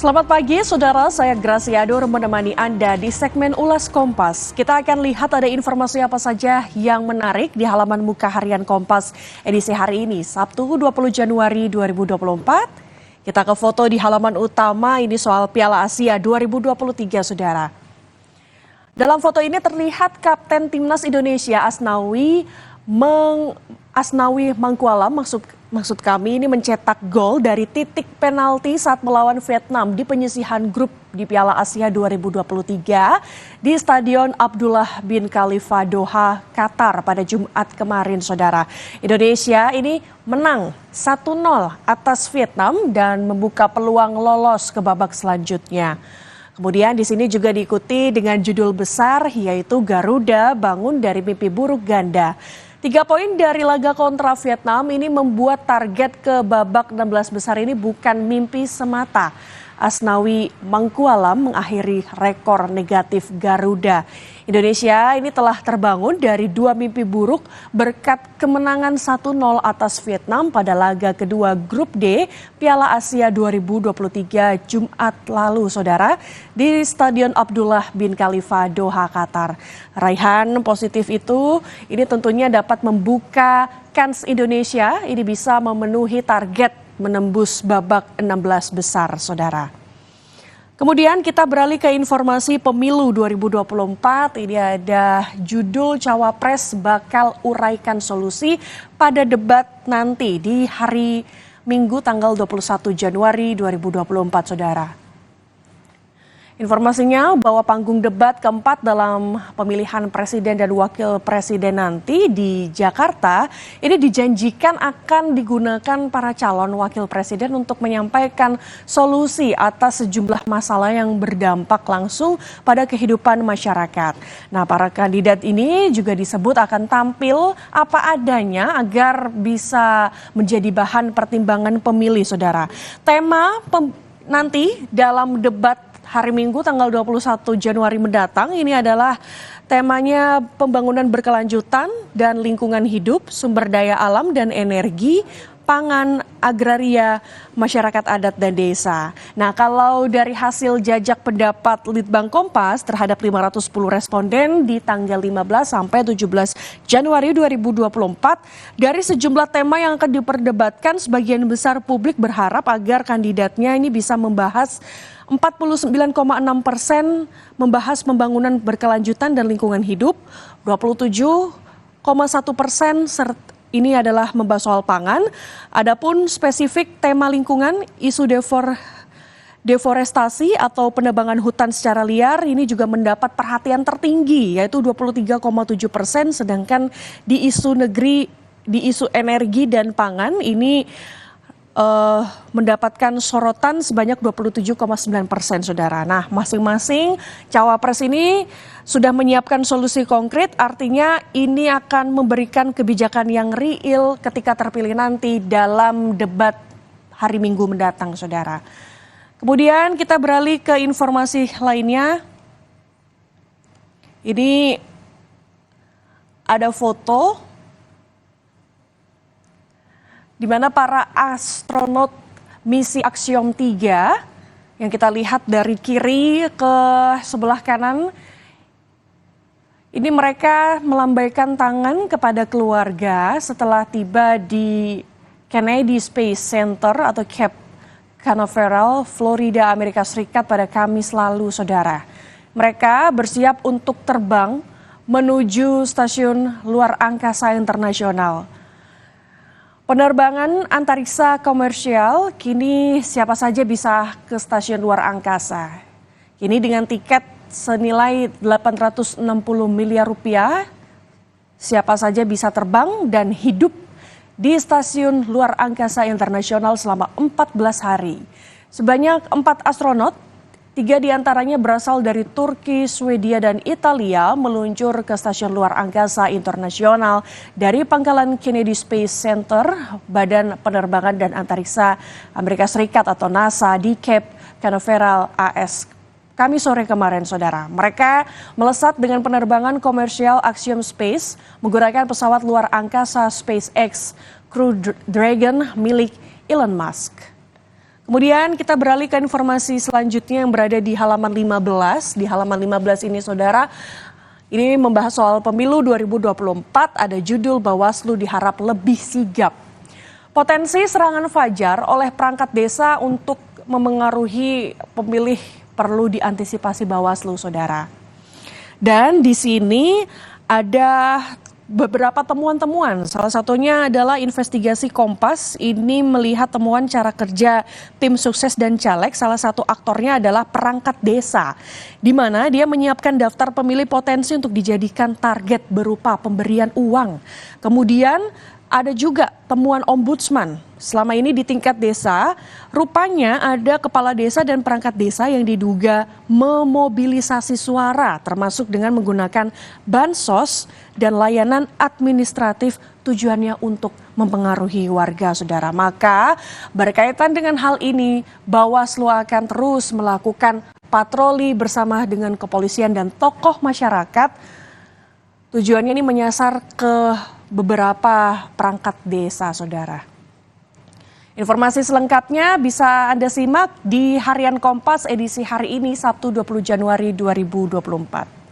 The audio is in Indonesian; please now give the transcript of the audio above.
Selamat pagi, saudara. Saya Graciador menemani Anda di segmen Ulas Kompas. Kita akan lihat ada informasi apa saja yang menarik di halaman muka harian Kompas edisi hari ini, Sabtu 20 Januari 2024. Kita ke foto di halaman utama, ini soal Piala Asia 2023, saudara. Dalam foto ini terlihat Kapten Timnas Indonesia Asnawi Mangkualam maksud kami ini mencetak gol dari titik penalti saat melawan Vietnam di penyisihan grup di Piala Asia 2023 di Stadion Abdullah bin Khalifa Doha, Qatar pada Jumat kemarin, saudara. Indonesia ini menang 1-0 atas Vietnam dan membuka peluang lolos ke babak selanjutnya. Kemudian di sini juga diikuti dengan judul besar yaitu Garuda bangun dari mimpi buruk ganda. 3 poin dari laga kontra Vietnam ini membuat target ke babak 16 besar ini bukan mimpi semata. Asnawi Mangkualam mengakhiri rekor negatif Garuda. Indonesia ini telah terbangun dari 2 mimpi buruk berkat kemenangan 1-0 atas Vietnam pada laga kedua Grup D Piala Asia 2023 Jumat lalu, saudara, di Stadion Abdullah bin Khalifa Doha, Qatar. Raihan positif itu ini tentunya dapat membuka kans Indonesia ini bisa memenuhi target menembus babak 16 besar, saudara. Kemudian kita beralih ke informasi pemilu 2024. Ini ada judul Cawapres bakal uraikan solusi pada debat nanti di hari Minggu tanggal 21 Januari 2024, saudara. Informasinya bahwa panggung debat keempat dalam pemilihan presiden dan wakil presiden nanti di Jakarta ini dijanjikan akan digunakan para calon wakil presiden untuk menyampaikan solusi atas sejumlah masalah yang berdampak langsung pada kehidupan masyarakat. Nah, para kandidat ini juga disebut akan tampil apa adanya agar bisa menjadi bahan pertimbangan pemilih, saudara. Tema nanti dalam debat hari Minggu tanggal 21 Januari mendatang ini adalah temanya pembangunan berkelanjutan dan lingkungan hidup, sumber daya alam dan energi, pangan, agraria, masyarakat adat dan desa. Nah, kalau dari hasil jajak pendapat Litbang Kompas terhadap 510 responden di tanggal 15 sampai 17 Januari 2024, dari sejumlah tema yang akan diperdebatkan, sebagian besar publik berharap agar kandidatnya ini bisa membahas 49,6% membahas pembangunan berkelanjutan dan lingkungan hidup, 27,1% ini adalah membahas soal pangan. Adapun spesifik tema lingkungan, isu deforestasi atau penebangan hutan secara liar ini juga mendapat perhatian tertinggi yaitu 23,7%, sedangkan di isu energi dan pangan ini mendapatkan sorotan sebanyak 27,9%, saudara. Nah, masing-masing cawapres ini sudah menyiapkan solusi konkret, artinya ini akan memberikan kebijakan yang real ketika terpilih nanti dalam debat hari Minggu mendatang, saudara. Kemudian kita beralih ke informasi lainnya. Ini ada foto di mana para astronot misi Axiom 3 yang kita lihat dari kiri ke sebelah kanan, ini mereka melambaikan tangan kepada keluarga setelah tiba di Kennedy Space Center atau Cape Canaveral, Florida, Amerika Serikat pada Kamis lalu, saudara. Mereka bersiap untuk terbang menuju stasiun luar angkasa internasional. Penerbangan antariksa komersial kini siapa saja bisa ke stasiun luar angkasa. Kini dengan tiket senilai 860 miliar rupiah, siapa saja bisa terbang dan hidup di stasiun luar angkasa internasional selama 14 hari. Sebanyak 4 astronot, 3 diantaranya berasal dari Turki, Swedia, dan Italia meluncur ke stasiun luar angkasa internasional dari pangkalan Kennedy Space Center, Badan Penerbangan dan Antariksa Amerika Serikat atau NASA di Cape Canaveral, AS. Kamis sore kemarin, saudara. Mereka melesat dengan penerbangan komersial Axiom Space menggunakan pesawat luar angkasa SpaceX Crew Dragon milik Elon Musk. Kemudian kita beralih ke informasi selanjutnya yang berada di halaman 15. Di halaman 15 ini saudara, ini membahas soal pemilu 2024, ada judul Bawaslu diharap lebih sigap. Potensi serangan fajar oleh perangkat desa untuk memengaruhi pemilih perlu diantisipasi Bawaslu, saudara. Dan di sini ada beberapa temuan-temuan, salah satunya adalah investigasi Kompas ini melihat temuan cara kerja tim sukses dan caleg, salah satu aktornya adalah perangkat desa, di mana dia menyiapkan daftar pemilih potensi untuk dijadikan target berupa pemberian uang. Kemudian ada juga temuan ombudsman. Selama ini di tingkat desa, rupanya ada kepala desa dan perangkat desa yang diduga memobilisasi suara, termasuk dengan menggunakan bansos dan layanan administratif tujuannya untuk mempengaruhi warga, saudara. Maka berkaitan dengan hal ini, Bawaslu akan terus melakukan patroli bersama dengan kepolisian dan tokoh masyarakat. Tujuannya ini menyasar ke beberapa perangkat desa, saudara. Informasi selengkapnya bisa Anda simak di Harian Kompas edisi hari ini, Sabtu 20 Januari 2024.